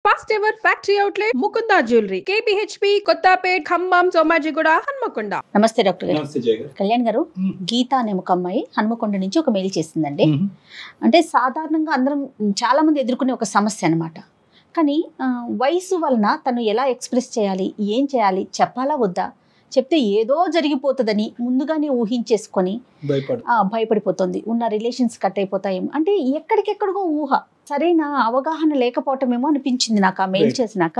First ever factory outlet Mukunda jewellery KPHB Kothapet Khammam Somajiguda Hanamkonda. నమస్తే doctor గారు. నమస్తే జయ గారు. కళ్యాణ్ గారు, గీత అనే ఒక అమ్మాయి హన్మకొండ నుంచి ఒక మెయిల్ చేసిందండి. అంటే సాధారణంగా అందరం చాలా మంది ఎదుర్కొనే ఒక సమస్య అనమాట. కానీ వయసు వలన తను ఎలా ఎక్స్ప్రెస్ చేయాలి, ఏం చేయాలి, చెప్పాలా వద్దా, చెప్తే ఏదో జరిగిపోతుందని ముందుగానే ఊహించేసుకొని భయపడిపోతుంది. ఉన్న రిలేషన్స్ కట్ అయిపోతాయేమో, అంటే ఎక్కడికెక్కడికో ఊహ, సరైన అవగాహన లేకపోవటమేమో అనిపించింది నాకు ఆ మెయిల్ చేసినాక.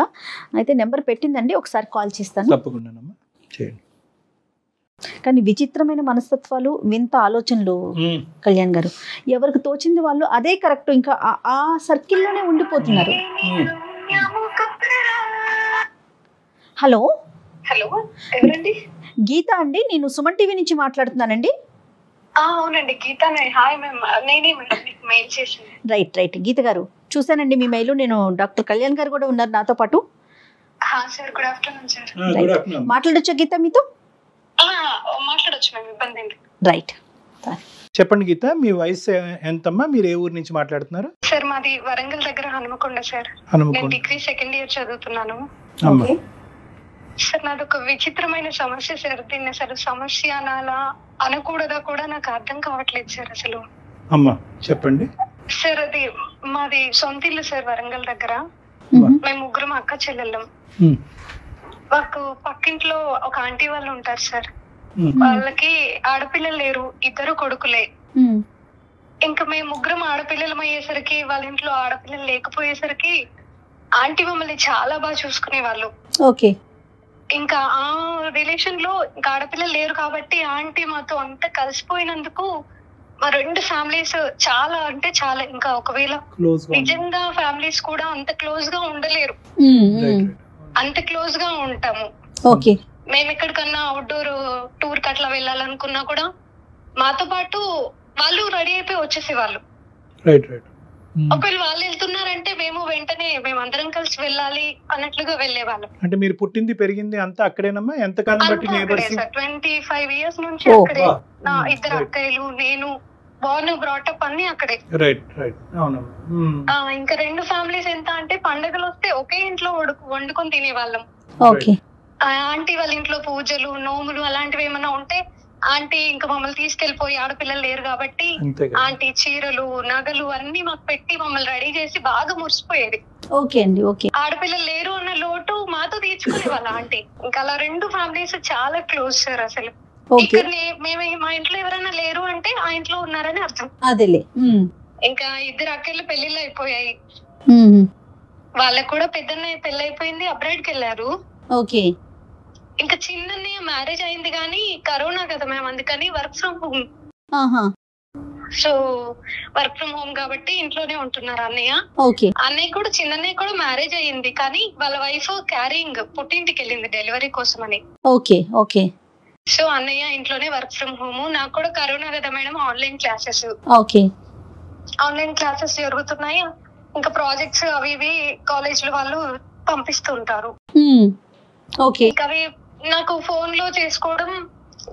అయితే నెంబర్ పెట్టిందండి, ఒకసారి కాల్ చేస్తాను. కానీ విచిత్రమైన మనస్తత్వాలు, వింత ఆలోచనలు కళ్యాణ్ గారు. ఎవరికి తోచింది వాళ్ళు అదే కరెక్ట్, ఇంకా ఆ సర్కిల్లోనే ఉండిపోతున్నారు. హలో హలో, ఎవరండి? గీత అండి, నేను సుమన్ టీవీ నుంచి మాట్లాడుతున్నానండి. అవునండి, గీత. హాయ్ మ్యామ్, నేనే మీకు మెయిల్ చేశాను. రైట్ గీత గారు, చూసానండి మీ మెయిల్. నేను డాక్టర్ కళ్యాణ్ గారు కూడా ఉన్నారు నాతో పాటు. Sir, good afternoon sir. మాట్లాడొచ్చా గీత మీతో? మాట్లాడొచ్చు మ్యామ్, ఇబ్బంది ఏంటి. రైట్, చెప్పండి గీత, మీ వయసు ఎంతమ్మా, మీరు ఏ ఊరు నుంచి మాట్లాడుతున్నారు? సార్, మాది వరంగల్ దగ్గర హనుమకొండ సార్. నేను డిగ్రీ సెకండ్ ఇయర్ చదువుతున్నాను. సార్, నాది ఒక విచిత్రమైన సమస్య సార్. దీన్ని అసలు సమస్య అనాలా అనకూడదా కూడా నాకు అర్థం కావట్లేదు సార్ అసలు. అమ్మా చెప్పండి సార్. అది మాది సొంత ఇల్లు సార్, వరంగల్ దగ్గర. మేము ముగ్గురం అక్క చెల్లెళ్ళం. మాకు పక్కింట్లో ఒక ఆంటీ వాళ్ళు ఉంటారు సార్. వాళ్ళకి ఆడపిల్లలు లేరు, ఇద్దరు కొడుకులే. ఇంకా మేము ముగ్గురం ఆడపిల్లలం అయ్యేసరికి, వాళ్ళ ఇంట్లో ఆడపిల్లలు లేకపోయేసరికి ఆంటీ మమ్మల్ని చాలా బాగా చూసుకునే వాళ్ళు. ఓకే. ఇంకా ఆ రిలేషన్ లో ఇంకా ఆడపిల్లలు లేరు కాబట్టి ఆంటీ మాతో అంతా కలిసిపోయినందుకు మా రెండు ఫ్యామిలీస్ చాలా అంటే చాలా, ఇంకా ఒకవేళ నిజంగా ఫ్యామిలీస్ కూడా అంత క్లోజ్ గా ఉండలేరు, అంత క్లోజ్ గా ఉంటాము. మేము ఎక్కడికన్నా అవుట్డోర్ టూర్ కి అట్లా వెళ్ళాలనుకున్నా కూడా మాతో పాటు వాళ్ళు రెడీ అయిపోయి వచ్చేసేవాళ్ళు. ఒకవేళ వాళ్ళు వెళ్తున్నారంటే మేము వెంటనే మేమందరం కలిసి వెళ్ళాలి అన్నట్లుగా వెళ్ళేవాళ్ళం. అంటే మీరు పుట్టింది పెరిగింది అంతా అక్కడేనమ్మా? ఎంత కాలం బట్టి? 25 years నుంచి అక్కడే. నా ఇద్దరు అక్కయ్యలు, నేను బోర్న్ బ్రాటప్ అన్ని అక్కడే. ఇంకా రెండు ఫ్యామిలీస్ ఎంత అంటే పండుగలు వస్తే ఒకే ఇంట్లో వండుకొని తినేవాళ్ళం. ఆంటీ వాళ్ళ ఇంట్లో పూజలు, నోములు అలాంటివి ఏమన్నా ఉంటే ఆంటీ ఇంకా మమ్మల్ని తీసుకెళ్లిపోయి, ఆడపిల్లలు లేరు కాబట్టి ఆంటీ చీరలు, నగలు అన్ని మాకు పెట్టి మమ్మల్ని రెడీ చేసి బాగా మురిసిపోయేది. ఆడపిల్లలు లేరు అన్న లోటు మాతో తీర్చుకునే వాళ్ళ ఆంటీ. ఇంకా అలా రెండు ఫ్యామిలీస్ చాలా క్లోజ్ సార్ అసలు. ఇక్కడ మేము మా ఇంట్లో ఎవరైనా లేరు అంటే ఆ ఇంట్లో ఉన్నారని అర్థం. ఇంకా ఇద్దరు అక్కలు పెళ్లిళ్ళు అయిపోయాయి. వాళ్ళకు కూడా పెద్దన్నయ్య పెళ్లి అయిపోయింది, అబ్రాడ్ కి వెళ్ళారు. ఇంకా చిన్నన్నయ్య మ్యారేజ్ అయింది కానీ కరోనా కదా మేము, అందుకని work from home. So work from home కాబట్టి ఇంట్లోనే ఉంటున్నారు అన్నయ్య. అన్నయ్య కూడా, చిన్నన్నయ్య కూడా మ్యారేజ్ అయ్యింది కానీ వాళ్ళ వైఫ్ క్యారింగ్ పుట్టింటికి వెళ్ళింది డెలివరీ కోసం అని. సో అన్నయ్య ఇంట్లోనే వర్క్ ఫ్రమ్ హోమ్. నాకు కూడా కరోనా కదా మేడం, ఆన్లైన్ క్లాసెస్ జరుగుతున్నాయి. ఇంకా ప్రాజెక్ట్స్ అవి ఇవి కాలేజ్ లో వాళ్ళు పంపిస్తుంటారు. అవి నాకు ఫోన్ లో చేసుకోవడం,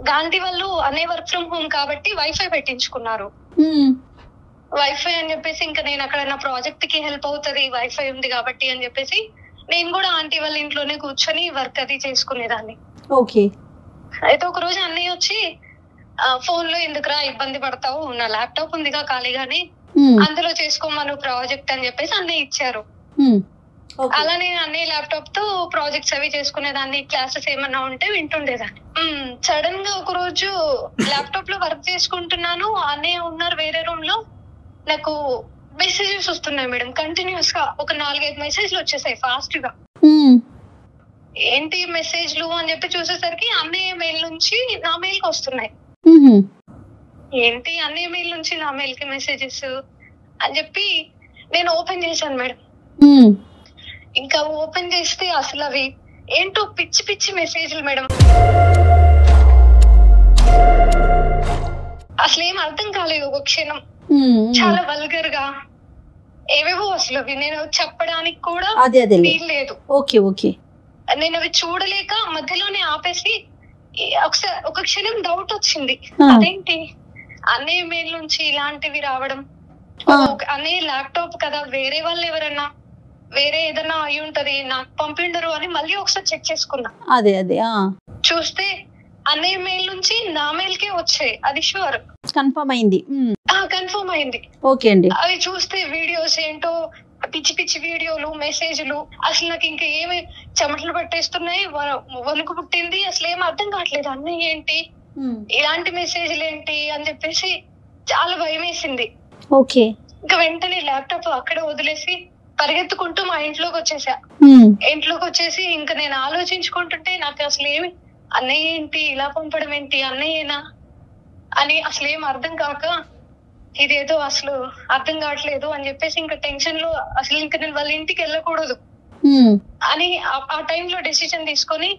గాంధీ వాళ్ళు అనే వర్క్ ఫ్రమ్ హోమ్ కాబట్టి వైఫై పెట్టించుకున్నారు. వైఫై అని చెప్పేసి ఇంకా నేను అక్కడ నా ప్రాజెక్ట్ కి హెల్ప్ అవుతుంది వైఫై ఉంది కాబట్టి అని చెప్పేసి నేను కూడా ఆంటీ వాళ్ళ ఇంట్లోనే కూర్చొని వర్క్ అది చేసుకునేదాన్ని. అయితే ఒక రోజు అన్నయ్య వచ్చి, ఫోన్ లో ఎందుకురా ఇబ్బంది పడతావు, నా ల్యాప్టాప్ ఉందిగా ఖాళీగానే, అందులో చేసుకోమను ప్రాజెక్ట్ అని చెప్పేసి అన్నయ్య ఇచ్చారు. అలా నేను అన్నయ్య ల్యాప్టాప్ తో ప్రాజెక్ట్స్ అవి చేసుకునేదాన్ని, క్లాసెస్ ఏమన్నా ఉంటే వింటుండేదాన్ని. సడన్ గా ఒక రోజు ల్యాప్టాప్ లో వర్క్ చేసుకుంటున్నాను, అన్నయ్య ఉన్నారు వేరే రూమ్ లో. నాకు మెసేజెస్ వస్తున్నాయి మేడం, కంటిన్యూస్ గా ఒక 4-5 మెసేజ్లు వచ్చేసాయి ఫాస్ట్ గా. ఏంటి మెసేజ్లు అని చెప్పి చూసేసరికి అన్నయ్య మెయిల్ నుంచి నా మెయిల్ కి వస్తున్నాయి. ఏంటి అన్నయ్య మెయిల్ నుంచి నా మెయిల్ కి మెసేజెస్ అని చెప్పి నేను ఓపెన్ చేశాను మేడం. ఇంకా ఓపెన్ చేస్తే అసలు అవి ఏంటో పిచ్చి పిచ్చి మెసేజ్లు మేడం. అసలు ఏం అర్థం కాలేదు ఒక క్షణం. చాలా వల్గర్ గా ఏవేవో అసలు అవి నేను చెప్పడానికి కూడా వీల్లేదు. నేను అవి చూడలేక మధ్యలోనే ఆపేసి ఒకసారి ఒక క్షణం డౌట్ వచ్చింది, అదేంటి అన్నయ్య మెయిల్ నుంచి ఇలాంటివి రావడం, అన్నయ్య ల్యాప్టాప్ కదా, వేరే వాళ్ళు ఎవరన్నా వేరే ఏదైనా అయి ఉంటది, నాకు పంపిండరు అని మళ్ళీ ఒకసారి చెక్ చేసుకున్నా. అదే చూస్తే అన్నయ్య మెయిల్ నుంచి నా మెయిల్ కే వచ్చాయి, అది షూర్ కన్ఫర్మ్ అయింది. కన్ఫర్మ్ అయింది. ఓకే అండి. అవి చూస్తే వీడియోస్ ఏంటో పిచ్చి పిచ్చి వీడియోలు, మెసేజ్లు, అసలు నాకు ఇంకా ఏమి చెమటలు పట్టేస్తున్నాయి, వణుకు పుట్టింది, అసలు ఏం అర్థం కావట్లేదు. అన్నయ్య ఏంటి ఇలాంటి మెసేజ్లు ఏంటి అని చెప్పేసి చాలా భయం వేసింది. ఓకే. ఇంకా వెంటనే ల్యాప్టాప్ అక్కడే వదిలేసి పరిగెత్తుకుంటూ మా ఇంట్లోకి వచ్చేసా. ఇంట్లోకి వచ్చేసి ఇంకా నేను ఆలోచించుకుంటుంటే నాకు అసలు ఏమి అన్నయ్య ఏంటి ఇలా పంపడం ఏంటి, అన్నయ్యేనా అని అసలు ఏం అర్థం కాక ఇదేదో అసలు అర్థం కావట్లేదు అని చెప్పేసి ఇంకా టెన్షన్ లో అసలు ఇంకా నేను వాళ్ళ ఇంటికి వెళ్ళకూడదు అని ఆ టైంలో డెసిషన్ తీసుకొని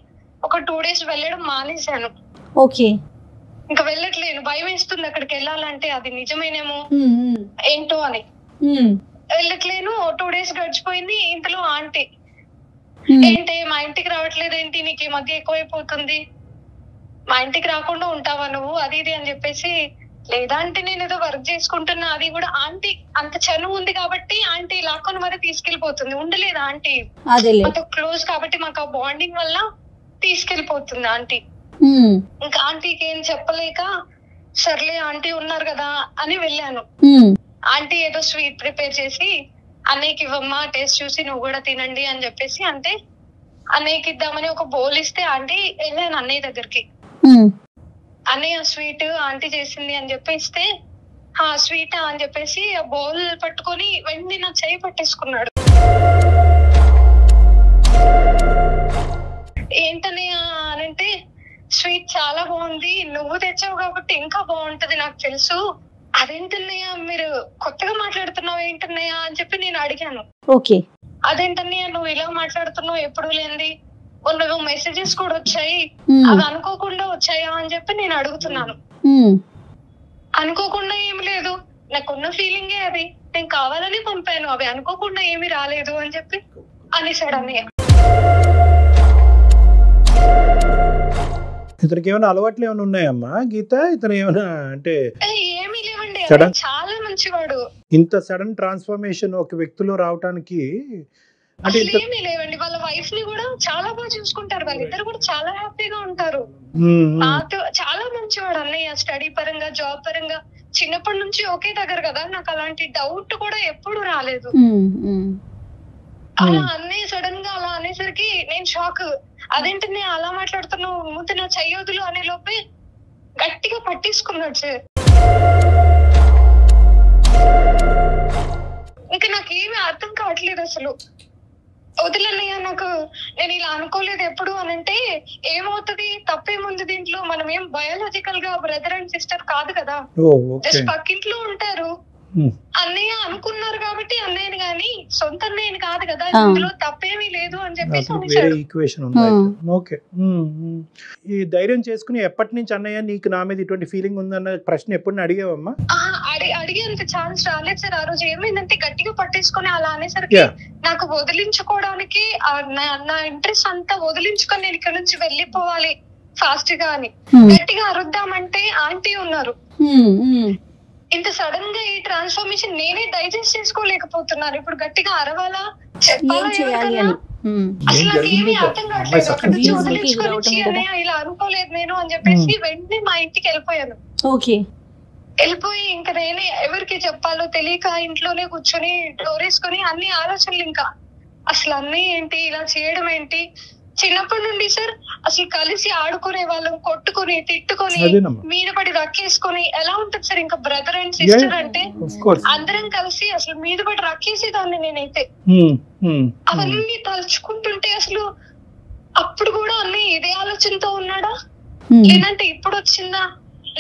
ఒక 2 days వెళ్ళడం మానేశాను. ఓకే. ఇంకా వెళ్ళట్లేను, భయం వేస్తుంది అక్కడికి వెళ్ళాలంటే, అది నిజమేనేమో ఏంటో అని వెళ్ళట్లేను. 2 days గడిచిపోయింది. ఇంతలో ఆంటీ ఏంటి మా ఇంటికి రావట్లేదు ఏంటి, నీకు ఈ మధ్య ఎక్కువైపోతుంది, మా ఇంటికి రాకుండా ఉంటావా నువ్వు, అది ఇది అని చెప్పేసి. లేదా అంటే నేను ఏదో వర్క్ చేసుకుంటున్నా, అది కూడా ఆంటీ అంత చనువు ఉంది కాబట్టి ఆంటీ లాక్కొని మరి తీసుకెళ్లిపోతుంది. ఉండలేదు ఆంటీ, మాతో క్లోజ్ కాబట్టి మాకు ఆ బాండింగ్ వల్ల తీసుకెళ్లిపోతుంది ఆంటీ. ఇంకా ఆంటీకి ఏం చెప్పలేక సర్లే ఆంటీ ఉన్నారు కదా అని వెళ్ళాను. ఆంటీ ఏదో స్వీట్ ప్రిపేర్ చేసి అన్నయ్యకి ఇవ్వమ్మా, టేస్ట్ చూసి నువ్వు కూడా తినండి అని చెప్పేసి అంటే అన్నయ్యకి ఇద్దామని ఒక బౌల్ ఇస్తే ఆంటీ వెళ్ళాను అన్నయ్య దగ్గరికి. అన్నయ్య స్వీట్ ఆంటీ చేసింది అని చెప్పి ఇస్తే స్వీట్ అని చెప్పేసి ఆ బౌల్ పట్టుకొని వెంటనే నా చెయ్యి పట్టేసుకున్నాడు. ఏంటన్నయ్య అనంటే స్వీట్ చాలా బాగుంది, నువ్వు తెచ్చావు కాబట్టి ఇంకా బాగుంటది నాకు తెలుసు, అదేంటన్నయ్య మీరు కొత్తగా మాట్లాడుతున్నావు ఏంటన్నయ్య అని చెప్పి నేను అడిగాను. ఓకే. అదేంటన్నయ్య నువ్వు ఇలా మాట్లాడుతున్నావు, ఎప్పుడు లేనిది, నువ్వు మెసేజెస్ కూడా వచ్చాయి, అవి అనుకోకుండా వచ్చాయా అని చెప్పి నేను అడుగుతున్నాను. అనుకోకుండా ఏమి లేదు, నాకున్న ఫీలింగే అది, నేను కావాలని పంపాను, అవి అనుకోకుండా ఏమి రాలేదు అని చెప్పి అనేసాడు అన్నయ్య. ఇతనికి ఏమైనా అలవాట్లు ఏమైనా ఉన్నాయమ్మా గీత? ఇతను ఏమైనా అంటే ఏమీ లేవండి, చాలా మంచివాడు. ఇంత సడన్ ట్రాన్స్ఫర్మేషన్ ఒక వ్యక్తిలో రావడానికి అంటే ఏమీ లేవండి. వాళ్ళ వైఫ్ ని కూడా చాలా బాగా చూసుకుంటారు, వాళ్ళిద్దరు కూడా చాలా హ్యాపీగా ఉంటారు. నాతో చాలా మంచివాడు అన్నయ్య, స్టడీ పరంగా, జాబ్ పరంగా చిన్నప్పటి నుంచి ఒకే దగ్గర కదా, నాకు అలాంటి డౌట్ కూడా ఎప్పుడు రాలేదు. అలా అన్నయ్య సడన్ గా అలా అనేసరికి నేను షాక్. అదేంటి నేను అలా మాట్లాడుతున్నావు, ముందు నా చెయ్యొదులు అనే లోపే గట్టిగా పట్టేసుకున్నాడు సార్. ఇంకా నాకేమీ అర్థం కావట్లేదు అసలు. వదిలన్నయ్య, నాకు నేను ఇలా అనుకోలేదు ఎప్పుడు అనంటే ఏమవుతుంది, తప్పేముంది దీంట్లో, మనం ఏం బయాలజికల్ గా బ్రదర్ అండ్ సిస్టర్ కాదు కదా, జస్ట్ పక్కింట్లో ఉంటారు. అన్నయ్య అనుకున్నారు కాబట్టి అన్నయ్యని గాని సొంత అన్నయ్యని కాదు కదా, ఇందులో తప్పేమీ లేదు అని చెప్పేసి. ఈ ధైర్యం చేసుకుని ఎప్పటి నుంచి అన్నయ్య నీకు నా మీద ఇటువంటి ఫీలింగ్ ఉందన్న ప్రశ్న ఎప్పుడు అడిగావమ్మా? అడిగేంత ఛాన్స్ రాలేదు సార్. ఆ రోజు ఏమైందంటే గట్టిగా పట్టేసుకుని అలా అనేసరికి నాకు వదిలించుకోవడానికి నా ఇంట్రెస్ట్ అంతా వదిలించుకొని నేను ఇక్కడ నుంచి వెళ్ళిపోవాలి ఫాస్ట్ గా అని గట్టిగా అరుద్దామంటే ఆంటీ ఉన్నారు. ఇంత సడన్ గా ఈ ట్రాన్స్ఫర్మేషన్ నేనే డైజెస్ట్ చేసుకోలేకపోతున్నాను. ఇప్పుడు గట్టిగా అరవాలా, చెప్పాలా, అసలు నాకు ఏమీ అర్థం కావట్లేదు. అక్కడ నుంచి వదిలించుకొని ఇలా అనుకోలేదు నేను అని చెప్పేసి వెంటనే మా ఇంటికి వెళ్ళిపోయాను. వెళ్ళిపోయి ఇంకా నేనే ఎవరికి చెప్పాలో తెలియక ఇంట్లోనే కూర్చొని డోర్ వేసుకొని అన్ని ఆలోచనలు, ఇంకా అసలు అన్నీ ఏంటి, ఇలా చేయడం ఏంటి. చిన్నప్పటి నుండి సార్ అసలు కలిసి ఆడుకునే వాళ్ళం, కొట్టుకుని తిట్టుకొని మీద పడి రక్కేసుకొని ఎలా ఉంటుంది సార్. ఇంకా బ్రదర్ అండ్ సిస్టర్ అంటే అందరం కలిసి అసలు మీద పడి రక్కేసేదాన్ని నేనైతే. అవన్నీ తలుచుకుంటుంటే అసలు అప్పుడు కూడా అన్నీ ఇదే ఆలోచనతో ఉన్నాడా, లేదంటే ఇప్పుడు వచ్చిందా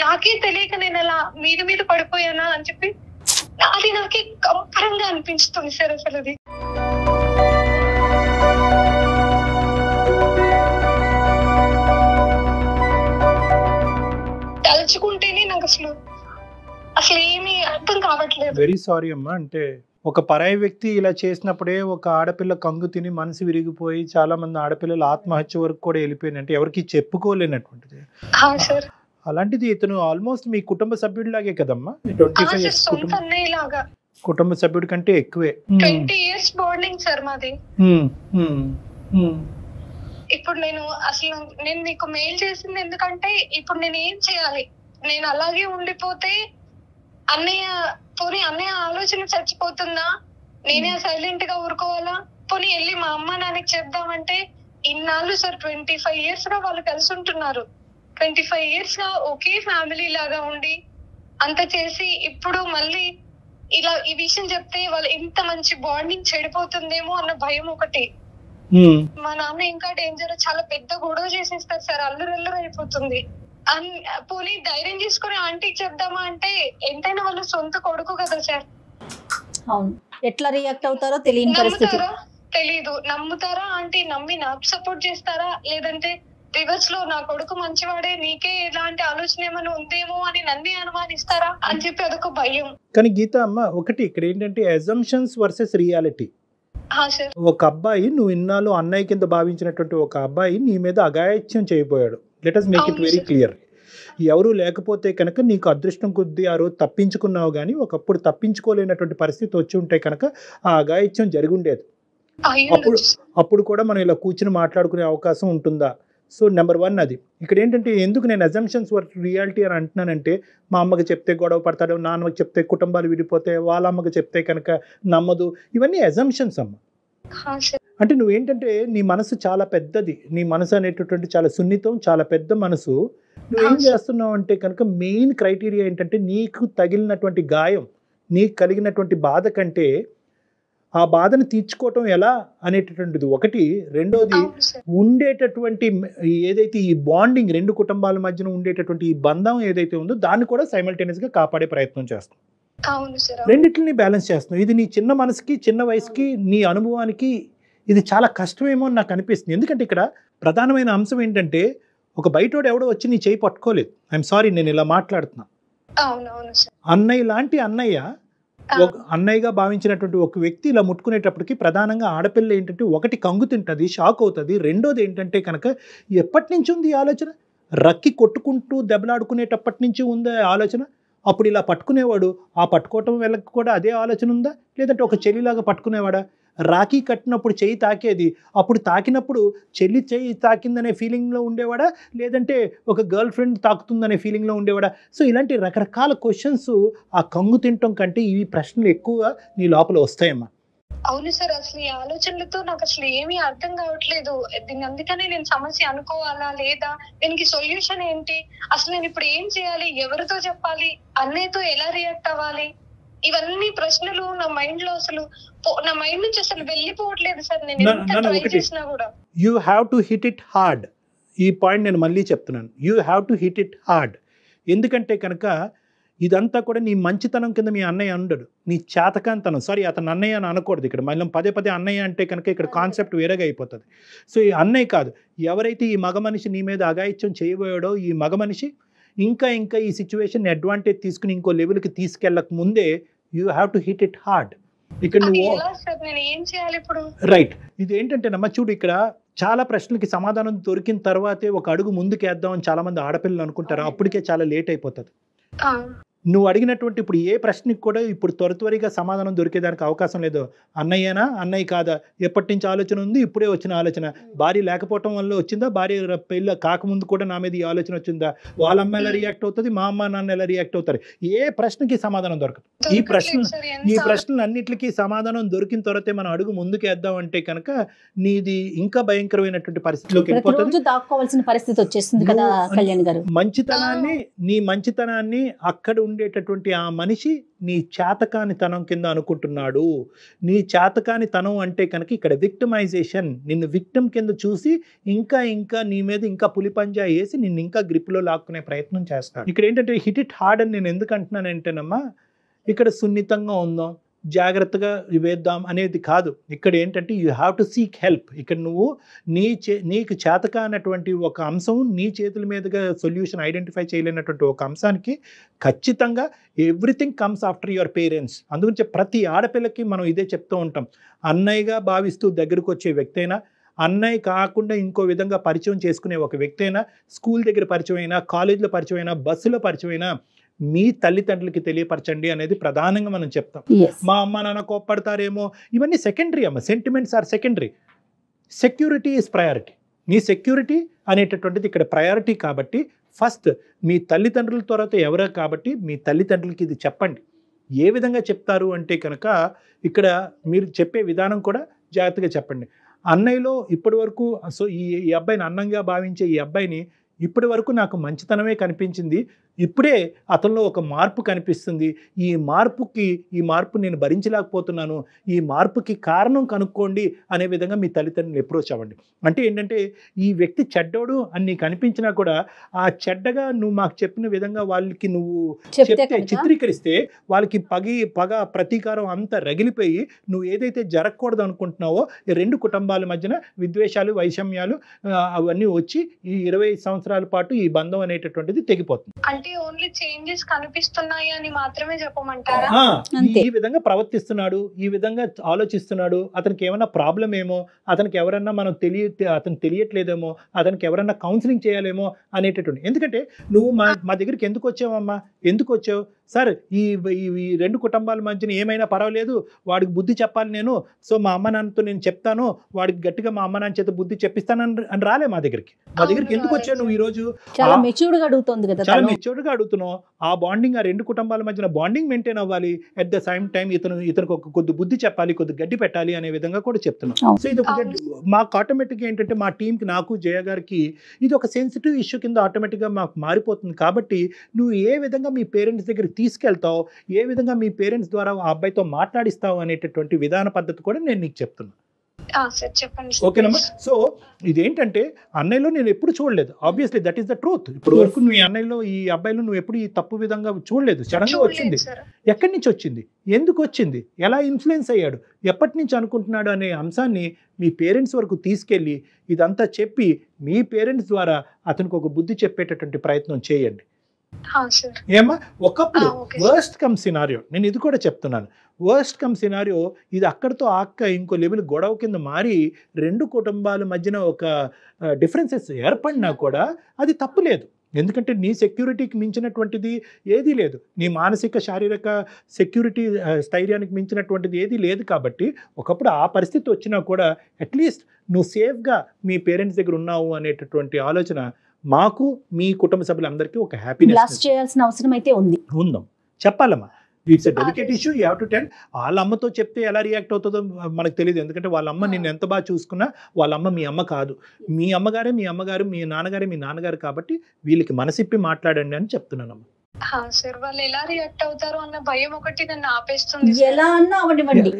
నాకే తెలియక నేను అలా మీద మీద పడిపోయానా అని చెప్పి అది నాకే కంపరంగా అనిపిస్తుంది సార్. అసలు అది తలుచుకుంటేనే నాకు అసలు ఏమీ అర్థం కావట్లేదు. వెరీ సారీ అమ్మా. అంటే ఒక పరాయి వ్యక్తి ఇలా చేసినప్పుడే ఒక ఆడపిల్ల కంగు తిని మనసు విరిగిపోయి చాలా మంది ఆడపిల్లలు ఆత్మహత్య వరకు కూడా వెళ్ళిపోయినంటే ఎవరికి చెప్పుకోలేనటువంటిది. అలాంటిది ఇతను ఆల్మోస్ట్ మీ కుటుంబ సభ్యుడిలాగే కదమ్మా. కుటుంబ సభ్యుడి కంటే ఎక్కువే. 20 years బాండింగ్ సార్ మాది. ఇప్పుడు నేను నీకు మెయిల్ చేసింది ఎందుకంటే ఇప్పుడు నేను ఏం చేయాలి? నేను అలాగే ఉండిపోతే అన్నయ్య ఆలోచన చచ్చిపోతుందా? నేనే సైలెంట్ గా ఊరుకోవాలా? పోనీ వెళ్ళి మా అమ్మ నాన్నకి చెప్దామంటే ఇన్నాళ్ళు సార్ 25 years గా వాళ్ళు కలిసి ఉంటున్నారు. 25 years గా ఒకే ఫ్యామిలీ లాగా ఉండి అంత చేసి ఇప్పుడు మళ్ళీ ఇలా ఈ విషయం చెప్తే వాళ్ళు ఇంత మంచి బాండింగ్ చెడిపోతుందేమో అన్న భయం ఒకటి. మా నాన్న ఇంకా డేంజర్, చాలా పెద్ద గొడవ చేసేస్తారు సార్, అల్లురల్లురు అయిపోతుంది. పోనీ ధైర్యం తీసుకుని ఆంటీకి చెప్దామా అంటే ఎంతైనా వాళ్ళు సొంత కొడుకు కదా సార్. అవును, ఎట్లా రియాక్ట్ అవుతారో తెలియని పరిస్థితి. తెలీదు. నమ్ముతారా ఆంటీ? నమ్మి నాకు సపోర్ట్ చేస్తారా? లేదంటే రివర్స్ లో నా కొడుకు మంచివాడే, నీకే ఇలాంటి ఆలోచన ఏమైనా ఉందేమో అని నన్ను అనుమానిస్తారా అని చెప్పి అదొక భయం. కానీ గీత అమ్మ, ఒకటి ఇక్కడ ఏంటంటే అజంప్షన్స్ వర్సెస్ రియాలిటీ. ఒక అబ్బాయి, నువ్వు ఇన్నాళ్ళు అన్నయ్య కింద భావించినటువంటి ఒక అబ్బాయి నీ మీద అఘాయిత్యం చేయబోయాడు. Let us make it very clear. ఎవరు లేకపోతే కనుక నీకు అదృష్టం కొద్దీ ఆ రోజు తప్పించుకున్నావు, కానీ ఒకప్పుడు తప్పించుకోలేనటువంటి పరిస్థితి వచ్చి ఉంటే కనుక ఆ అఘాయిత్యం జరిగి ఉండేది. అప్పుడు కూడా మనం ఇలా కూర్చుని మాట్లాడుకునే అవకాశం ఉంటుందా? సో నెంబర్ 1 అది. ఇక్కడ ఏంటంటే ఎందుకు నేను అజంప్షన్స్ వర్సెస్ రియాలిటీ అని అంటున్నానంటే, మా అమ్మకి చెప్తే గొడవ పడతాడు, నాన్నకి చెప్తే కుటుంబాలు విడిపోతే, వాళ్ళ అమ్మకి చెప్తే కనుక నమ్మదు, ఇవన్నీ అజంప్షన్స్ అమ్మ. అంటే నువ్వేంటంటే నీ మనసు చాలా పెద్దది, నీ మనసు అనేటటువంటి చాలా సున్నితం, చాలా పెద్ద మనసు. నువ్వేం చేస్తున్నావు అంటే కనుక మెయిన్ క్రైటీరియా ఏంటంటే నీకు తగిలినటువంటి గాయం, నీకు కలిగినటువంటి బాధ కంటే ఆ బాధను తీర్చుకోవటం ఎలా అనేటటువంటిది ఒకటి. రెండోది, ఉండేటటువంటి ఏదైతే ఈ బాండింగ్, రెండు కుటుంబాల మధ్యన ఉండేటటువంటి ఈ బంధం ఏదైతే ఉందో దాన్ని కూడా సైమల్టేనియస్ గా కాపాడే ప్రయత్నం చేస్తాం. రెండిటిని బ్యాలెన్స్ చేస్తున్నాం. ఇది నీ చిన్న మనసుకి, చిన్న వయసుకి, నీ అనుభవానికి ఇది చాలా కష్టమేమో అని నాకు అనిపిస్తుంది. ఎందుకంటే ఇక్కడ ప్రధానమైన అంశం ఏంటంటే, ఒక బయటోడు ఎవడో వచ్చి నీ చేయి పట్టుకోలేదు. ఐఎమ్ సారీ, నేను ఇలా మాట్లాడుతున్నా. అన్నయ్య లాంటి అన్నయ్యగా భావించినటువంటి ఒక వ్యక్తి ఇలా ముట్టుకునేటప్పటికి ప్రధానంగా ఆడపిల్ల ఏంటంటే ఒకటి కంగు తింటుంది, షాక్ అవుతుంది. రెండోది ఏంటంటే కనుక ఎప్పటి నుంచి ఉంది ఈ ఆలోచన? రక్కి కొట్టుకుంటూ దెబ్బలాడుకునేటప్పటి నుంచి ఉంది ఆలోచన. అప్పుడు ఇలా పట్టుకునేవాడు, ఆ పట్టుకోవటం వెళ్ళక కూడా అదే ఆలోచన ఉందా? లేదంటే ఒక చెల్లిలాగా పట్టుకునేవాడా? రాఖీ కట్టినప్పుడు చెయ్యి తాకేది, అప్పుడు తాకినప్పుడు చెల్లి చెయ్యి తాకిందనే ఫీలింగ్లో ఉండేవాడా? లేదంటే ఒక గర్ల్ ఫ్రెండ్ తాకుతుందనే ఫీలింగ్లో ఉండేవాడా? సో ఇలాంటి రకరకాల క్వశ్చన్స్ ఆ కంగు తినటం కంటే ఈ ప్రశ్నలు ఎక్కువ నీ లోపల వస్తాయమ్మా. అవును సార్, అసలు ఈ ఆలోచనలతో నాకు అసలు ఏమీ అర్థం కావట్లేదు. దీన్ని అందుకనే నేను సమస్య అనుకోవాలా లేదా, దీనికి సొల్యూషన్ ఏంటి, అసలు నేను ఇప్పుడు ఏం చేయాలి, ఎవరితో చెప్పాలి, అన్నయ్యతో ఎలా రియాక్ట్ అవ్వాలి, ఇవన్నీ ప్రశ్నలు నా మైండ్ లో అసలు నా మైండ్ నుంచి అసలు వెళ్ళిపోవట్లేదు సార్. నేను ఎంత ట్రై చేసినా కూడా. You have to hit it hard. ఈ పాయింట్ నేను మళ్ళీ చెప్తున్నాను, you have to hit it hard. ఎందుకంటే కనుక ఇదంతా కూడా నీ మంచితనం కింద మీ అన్నయ్య ఉండడు, నీ చేతకాంతనం. సారీ, అతను అన్నయ్య అని అనకూడదు ఇక్కడ. మళ్ళీ పదే పదే అన్నయ్య అంటే కనుక ఇక్కడ కాన్సెప్ట్ వేరేగా అయిపోతుంది. సో ఈ అన్నయ్య కాదు, ఎవరైతే ఈ మగ మనిషి నీ మీద అఘాయిత్యం చేయబోయాడో ఈ మగ మనిషి ఇంకా ఈ సిచ్యువేషన్ అడ్వాంటేజ్ తీసుకుని ఇంకో లెవెల్కి తీసుకెళ్ళక ముందే you have to hit it hard. ఇక్కడ నువ్వు రైట్. ఇది ఏంటంటేనమ్మా చూడు, ఇక్కడ చాలా ప్రశ్నలకి సమాధానం దొరికిన తర్వాతే ఒక అడుగు ముందుకేద్దామని చాలా మంది ఆడపిల్లలు అనుకుంటారు. అప్పటికే చాలా లేట్ అయిపోతుంది. నువ్వు అడిగినటువంటి ఇప్పుడు ఏ ప్రశ్నకి కూడా ఇప్పుడు త్వరగా సమాధానం దొరికేదానికి అవకాశం లేదు. అన్నయ్యనా, అన్నయ్య కాదా, ఎప్పటి నుంచి ఆలోచన ఉంది, ఇప్పుడే వచ్చిన ఆలోచన, భార్య లేకపోవటం వల్ల వచ్చిందా, భార్య పెళ్ళ కాకముందు కూడా నా మీద ఈ ఆలోచన వచ్చిందా, వాళ్ళ అమ్మ ఎలా రియాక్ట్ అవుతుంది, మా అమ్మ నాన్న ఎలా రియాక్ట్ అవుతారు, ఏ ప్రశ్నకి సమాధానం దొరకదు. ఈ ప్రశ్నలు అన్నిటికీ సమాధానం దొరికిన తర్వాతే మనం అడుగు ముందుకేద్దాం అంటే కనుక నీది ఇంకా భయంకరమైనటువంటి పరిస్థితిలోకి వెళ్ళిపోతుంది. దాక్కోవాల్సిన పరిస్థితి వచ్చేస్తుంది కదా కళ్యాణ్ గారు. నీ మంచితనాన్ని అక్కడ ఉండేటటువంటి ఆ మనిషి నీ చేతకాని తనం కింద అనుకుంటున్నాడు. నీ చేతకాని తనం అంటే కనుక ఇక్కడ విక్టిమైజేషన్, నిన్ను విక్టిమ్ కింద చూసి ఇంకా నీ మీద ఇంకా పులిపంజా వేసి నిన్ను ఇంకా గ్రిప్లో లాక్కునే ప్రయత్నం చేస్తాడు. ఇక్కడ ఏంటంటే హిట్ ఇట్ హార్డ్ అని నేను ఎందుకు అంటున్నానంటేనమ్మా, ఇక్కడ సున్నితంగా ఉందాం, జాగ్రత్తగా వేద్దాం అనేది కాదు. ఇక్కడ ఏంటంటే you have to seek help. ఇక్కడ నువ్వు నీకు చేతకానటువంటి ఒక అంశం, నీ చేతుల మీదుగా సొల్యూషన్ ఐడెంటిఫై చేయలేనటువంటి ఒక అంశానికి ఖచ్చితంగా everything comes after your parents. అందుగురించి ప్రతి ఆడపిల్లకి మనం ఇదే చెప్తూ ఉంటాం. అన్నయ్యగా భావిస్తూ దగ్గరకు వచ్చే వ్యక్తి అయినా, అన్నయ్య కాకుండా ఇంకో విధంగా పరిచయం చేసుకునే ఒక వ్యక్తి అయినా, స్కూల్ దగ్గర పరిచయం అయినా, కాలేజీలో పరిచయం అయినా, బస్సులో పరిచయం అయినా, మీ తల్లిదండ్రులకి తెలియపరచండి అనేది ప్రధానంగా మనం చెప్తాం. మా అమ్మ నాన్న కోప్పడతారేమో, ఇవన్నీ సెకండరీ అమ్మ. Sentiments are secondary. Security is priority. మీ సెక్యూరిటీ అనేటటువంటిది ఇక్కడ ప్రయారిటీ. కాబట్టి ఫస్ట్ మీ తల్లిదండ్రుల తర్వాత ఎవరో కాబట్టి మీ తల్లిదండ్రులకి ఇది చెప్పండి. ఏ విధంగా చెప్తారు అంటే కనుక ఇక్కడ మీరు చెప్పే విధానం కూడా జాగ్రత్తగా చెప్పండి. అన్నయ్యలో ఇప్పటి వరకు సో ఈ అబ్బాయిని అన్నంగా భావించే ఈ అబ్బాయిని ఇప్పటి వరకు నాకు మంచితనమే కనిపించింది, ఇప్పుడే అతనిలో ఒక మార్పు కనిపిస్తుంది. ఈ మార్పు నేను భరించలేకపోతున్నాను, ఈ మార్పుకి కారణం కనుక్కోండి అనే విధంగా మీ తల్లిదండ్రులు అప్రోచ్ అవ్వండి. అంటే ఏంటంటే ఈ వ్యక్తి చెడ్డోడు అని నీకు అనిపించినా కూడా ఆ చెడ్డగా నువ్వు మాకు చెప్పిన విధంగా వాళ్ళకి నువ్వు చెప్తే చిత్రీకరిస్తే వాళ్ళకి పగ ప్రతీకారం అంతా రగిలిపోయి నువ్వు ఏదైతే జరగకూడదు అనుకుంటున్నావో ఈ రెండు కుటుంబాల మధ్యన విద్వేషాలు వైషమ్యాలు అవన్నీ వచ్చి ఈ 25 సంవత్సరాల పాటు ఈ బంధం అనేటటువంటిది తెగిపోతుంది. అంటే ఓన్లీ చేంజెస్ కనిపిస్తున్నాయి అని మాత్రమే చెప్పమంటారా? ఈ విధంగా ప్రవర్తిస్తున్నాడు, ఈ విధంగా ఆలోచిస్తున్నాడు, అతనికి ఏమైనా ప్రాబ్లం ఏమో, అతనికి ఎవరన్నా అతను తెలియట్లేదేమో, అతనికి ఎవరన్నా కౌన్సిలింగ్ చేయాలేమో అనేటటువంటి. ఎందుకంటే నువ్వు మా దగ్గరికి ఎందుకు వచ్చావమ్మా, ఎందుకు వచ్చావు సార్, ఈ రెండు కుటుంబాల మధ్యన ఏమైనా పర్వాలేదు, వాడికి బుద్ధి చెప్పాలి నేను, సో మా అమ్మ నాన్నతో నేను చెప్తాను, వాడికి గట్టిగా మా అమ్మ నాన్న చేత బుద్ధి చెప్పిస్తానని అని రాలే మా దగ్గరికి ఎందుకు వచ్చావు నువ్వు? ఈ రోజు చాలా మెచ్యూర్డ్గా అడుగుతుంది కదా, చాలా మెచ్యూర్డ్గా అడుగుతున్నావు. ఆ బాండింగ్, ఆ రెండు కుటుంబాల మధ్యన బాండింగ్ మెయింటైన్ అవ్వాలి. అట్ ద సేమ్ టైం ఇతనికి ఒక కొద్ది బుద్ధి చెప్పాలి, కొద్ది గడ్డి పెట్టాలి అనే విధంగా కూడా చెప్తున్నాం. సో ఇది ఒక మాకు ఆటోమేటిక్గా ఏంటంటే మా టీంకి, నాకు జయ గారికి ఇది ఒక సెన్సిటివ్ ఇష్యూ కింద ఆటోమేటిక్గా మాకు మారిపోతుంది. కాబట్టి నువ్వు ఏ విధంగా మీ పేరెంట్స్ దగ్గర తీసుకెళ్తావు, ఏ విధంగా మీ పేరెంట్స్ ద్వారా ఆ అబ్బాయితో మాట్లాడిస్తావు అనేటటువంటి విధాన పద్ధతి కూడా నేను నీకు చెప్తున్నా. ఓకేనమ్మా? సో ఇదేంటంటే అన్నయ్యలో నేను ఎప్పుడు చూడలేదు. Obviously that is the truth. ఇప్పుడు వరకు నువ్వు ఈ అన్నయ్యలో, ఈ అబ్బాయిలో నువ్వు ఎప్పుడు ఈ తప్పు విధంగా చూడలేదు. సడన్ గా వచ్చింది. ఎక్కడి నుంచి వచ్చింది, ఎందుకు వచ్చింది, ఎలా ఇన్ఫ్లుయెన్స్ అయ్యాడు, ఎప్పటి నుంచి అనుకుంటున్నాడు అనే అంశాన్ని మీ పేరెంట్స్ వరకు తీసుకెళ్ళి ఇదంతా చెప్పి మీ పేరెంట్స్ ద్వారా అతనికి ఒక బుద్ధి చెప్పేటటువంటి ప్రయత్నం చేయండి. ఏమా ఒకప్పుడు వర్స్ట్ కమ్ సినారియో, నేను ఇది కూడా చెప్తున్నాను, వర్స్ట్ కమ్ సినారియో ఇది అక్కడితో ఇంకో లెవెల్ గొడవ కింద మారి రెండు కుటుంబాల మధ్యన ఒక డిఫరెన్సెస్ ఏర్పడినా కూడా అది తప్పు లేదు. ఎందుకంటే నీ సెక్యూరిటీకి మించినటువంటిది ఏదీ లేదు, నీ మానసిక శారీరక సెక్యూరిటీ స్థైర్యానికి మించినటువంటిది ఏదీ లేదు. కాబట్టి ఒకప్పుడు ఆ పరిస్థితి వచ్చినా కూడా అట్లీస్ట్ నువ్వు సేఫ్గా మీ పేరెంట్స్ దగ్గర ఉన్నావు అనేటటువంటి ఆలోచన మాకు, మీ కుటుంబ సభ్యులందరికీ ఒక హ్యాపీనెస్ చేయాల్సిన అవసరం అయితే ఉందాం. చెప్పాలమ్మా. It's a delicate issue, you have to tell. వాళ్ళ అమ్మతో చెప్తే ఎలా రియాక్ట్ అవుతుందో మనకు తెలియదు. ఎందుకంటే వాళ్ళ అమ్మ నిన్ను ఎంత బాగా చూసుకున్నా వాళ్ళ అమ్మ మీ అమ్మ కాదు. మీ అమ్మగారే మీ అమ్మగారు, మీ నాన్నగారే మీ నాన్నగారు. కాబట్టి వీళ్ళకి మనసిప్పి మాట్లాడండి అని చెప్తున్నానమ్మా. వాళ్ళు ఎలా రియాక్ట్ అవుతారు అన్న భయం ఒకటి నన్ను ఆపేస్తుంది. ఎలా అన్నా అవనివ్వండి,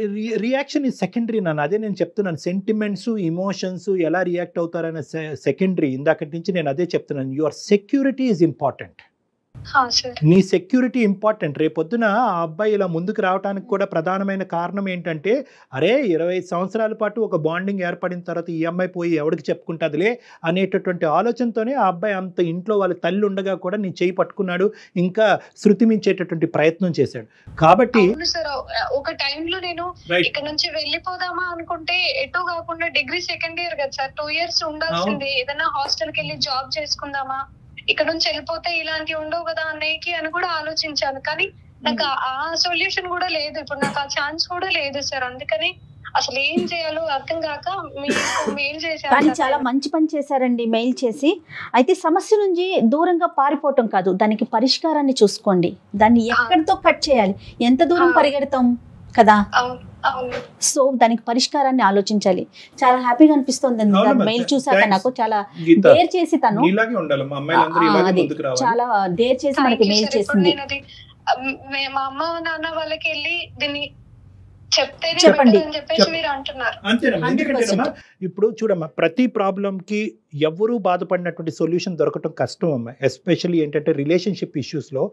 రియాక్షన్ ఈ సెకండరీ. నన్ను అదే నేను చెప్తున్నాను, సెంటిమెంట్స్, ఇమోషన్స్ ఎలా రియాక్ట్ అవుతారనే సెకండరీ. ఇందాకటి నుంచి నేను అదే చెప్తున్నాను. Your security is important. నీ సెక్యూరిటీ ఇంపార్టెంట్. రేపొద్దున ఆ అబ్బాయి ఇలా ముందుకు రావడానికి కూడా ప్రధానమైన కారణం ఏంటంటే, అరే 25 సంవత్సరాల పాటు ఒక బాండింగ్ ఏర్పడిన తర్వాత ఈ అమ్మాయి పోయి ఎవరికి చెప్పుకుంటుందిలే అనేటటువంటి ఆలోచనతోనే ఆ అబ్బాయి అంత ఇంట్లో వాళ్ళ తల్లి ఉండగా కూడా నీ చేయి పట్టుకున్నాడు, ఇంకా శృతి మించేటటువంటి ప్రయత్నం చేశాడు. కాబట్టి ఒక టైంలో నేను ఇక్కడ నుంచి వెళ్ళిపోదామా అనుకుంటే ఎటు కాకుండా డిగ్రీ సెకండ్ ఇయర్ కదా సార్, 2 years ఉండాల్సింది, ఏదైనా హాస్టల్కి వెళ్ళి జాబ్ చేసుకుందామా, ఇక్కడ నుంచి వెళ్ళిపోతే ఇలాంటివి ఉండవు కదా అన్నయ్యకి అని కూడా ఆలోచించాను. కానీ నాకు ఆ సొల్యూషన్ కూడా లేదు, ఇప్పుడు నాకు ఆ ఛాన్స్ కూడా లేదు సార్. అందుకని అసలు ఏం చేయాలో అర్థం కాక మీకు మెయిల్ చేశాను. కానీ చాలా మంచి పని చేశారండి మెయిల్ చేసి. అయితే సమస్య నుంచి దూరంగా పారిపోవటం కాదు, దానికి పరిష్కారాన్ని చూసుకోండి. దాన్ని ఎక్కడితో కట్ చేయాలి, ఎంత దూరం పరిగెడతాం కదా, సో దానికి పరిష్కారాన్ని ఆలోచించాలి. చాలా హ్యాపీగా అనిపిస్తుంది మెయిల్ చూసాక. నాకు చాలా డేర్ చేసి తను చాలా డేర్ చేసి మనకి మెయిల్ చేసింది. మా అమ్మ నాన్న వాళ్ళకి వెళ్ళి దీన్ని చెప్పండి. ఇప్పుడు చూడమ్మా, ప్రతి ప్రాబ్లంకి ఎవరు బాధపడినటువంటి సొల్యూషన్ దొరకటం కష్టం అమ్మా. ఎస్పెషల్లీ ఏంటంటే రిలేషన్షిప్ ఇష్యూస్లో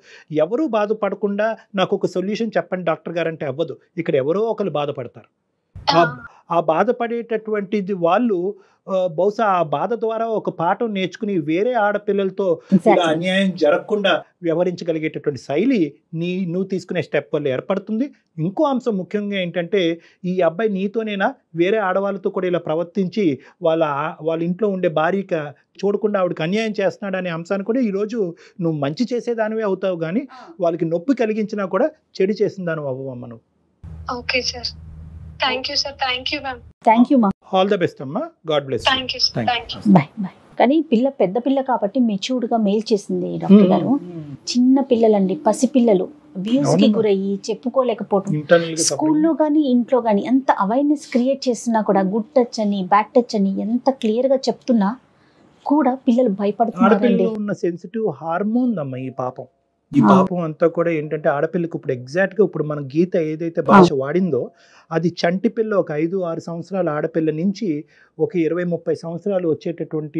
ఎవరు బాధపడకుండా నాకు ఒక సొల్యూషన్ చెప్పండి డాక్టర్ గారు అంటే అవ్వదు. ఇక్కడ ఎవరో ఒకరు బాధపడతారు. ఆ బాధపడేటటువంటిది వాళ్ళు బహుశా ఆ బాధ ద్వారా ఒక పాఠం నేర్చుకుని వేరే ఆడపిల్లలతో ఇలా అన్యాయం జరగకుండా వ్యవహరించగలిగేటటువంటి శైలి నువ్వు తీసుకునే స్టెప్ వల్ల ఏర్పడుతుంది. ఇంకో అంశం ముఖ్యంగా ఏంటంటే, ఈ అబ్బాయి నీతోనేనా వేరే ఆడవాళ్ళతో కూడా ఇలా ప్రవర్తించి వాళ్ళ ఇంట్లో ఉండే భార్యకి చూడకుండా ఆవిడకి అన్యాయం చేస్తున్నాడు అనే అంశాన్ని కూడా ఈరోజు నువ్వు మంచి చేసేదానివే అవుతావు, కానీ వాళ్ళకి నొప్పి కలిగించినా కూడా చెడు చేసిన దాని అవ్వమ్మ నువ్వు. Okay sir, thank you sir, thank you ma'am. Thank you మా. ఆల్ ద బెస్ట్ అమ్మా, God bless. Thank you sir, thank you. Bye bye. కానీ పెద్ద పిల్ల కాబట్టి మెచ్యూర్డ్ గా మెయిల్ చేసింది డాక్టర్ గారు. చిన్న పిల్లలండి, పసిపిల్లలు అబ్యూస్ కి గురయ్యి చెప్పుకోలేకపోవడం, స్కూల్లో కానీ ఇంట్లో కానీ ఎంత అవేర్నెస్ క్రియేట్ చేస్తున్నా కూడా గుడ్ టచ్ అని బ్యాడ్ టచ్ అని ఎంత క్లియర్ గా చెప్తున్నా కూడా పిల్లలు భయపడుతున్నారండి. ఉన్న సెన్సిటివ్ హార్మోన్ అమ్మ ఈ పాపం. ఈ పాపం అంతా కూడా ఏంటంటే ఆడపిల్లకి ఇప్పుడు ఎగ్జాక్ట్ గా ఇప్పుడు మన గీత ఏదైతే భాష వాడిందో అది చంటి పిల్ల ఒక 5-6 సంవత్సరాల ఆడపిల్ల నుంచి ఒక 20-30 సంవత్సరాలు వచ్చేటటువంటి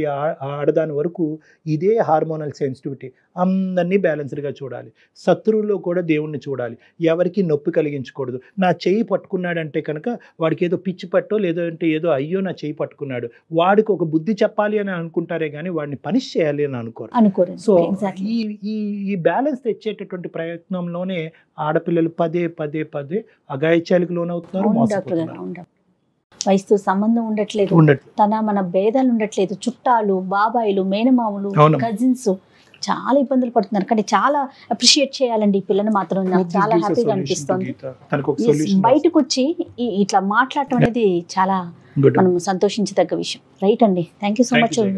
ఆడదాని వరకు ఇదే హార్మోనల్ సెన్సిటివిటీ. అందరినీ బ్యాలెన్స్డ్గా చూడాలి, శత్రువుల్లో కూడా దేవుణ్ణి చూడాలి, ఎవరికి నొప్పి కలిగించకూడదు. నా చెయ్యి పట్టుకున్నాడంటే కనుక వాడికి ఏదో పిచ్చి పట్టో లేదంటే ఏదో అయ్యో నా చెయ్యి పట్టుకున్నాడు వాడికి ఒక బుద్ధి చెప్పాలి అని అనుకుంటారే కానీ వాడిని పనిష్ చేయాలి అని అనుకోరు. సో ఈ బ్యాలెన్స్ తెచ్చేటటువంటి ప్రయత్నంలోనే ఆడపిల్లలు పదే అఘాయిత్యాలకు లోనవుతున్నారు. వయసుతో సంబంధం ఉండట్లేదు, మన భేదాలు ఉండట్లేదు, చుట్టాలు, బాబాయిలు, మేనమాములు, కజిన్స్ చాలా ఇబ్బందులు పడుతున్నారు. కానీ చాలా అప్రిషియేట్ చేయాలండి ఈ పిల్లని మాత్రం. నాకు చాలా హ్యాపీగా అనిపిస్తుంది. బయటకు వచ్చి ఇట్లా మాట్లాడటం అనేది చాలా మనం సంతోషించదగ్గ విషయం. రైట్ అండి, థ్యాంక్ యూ సో మచ్.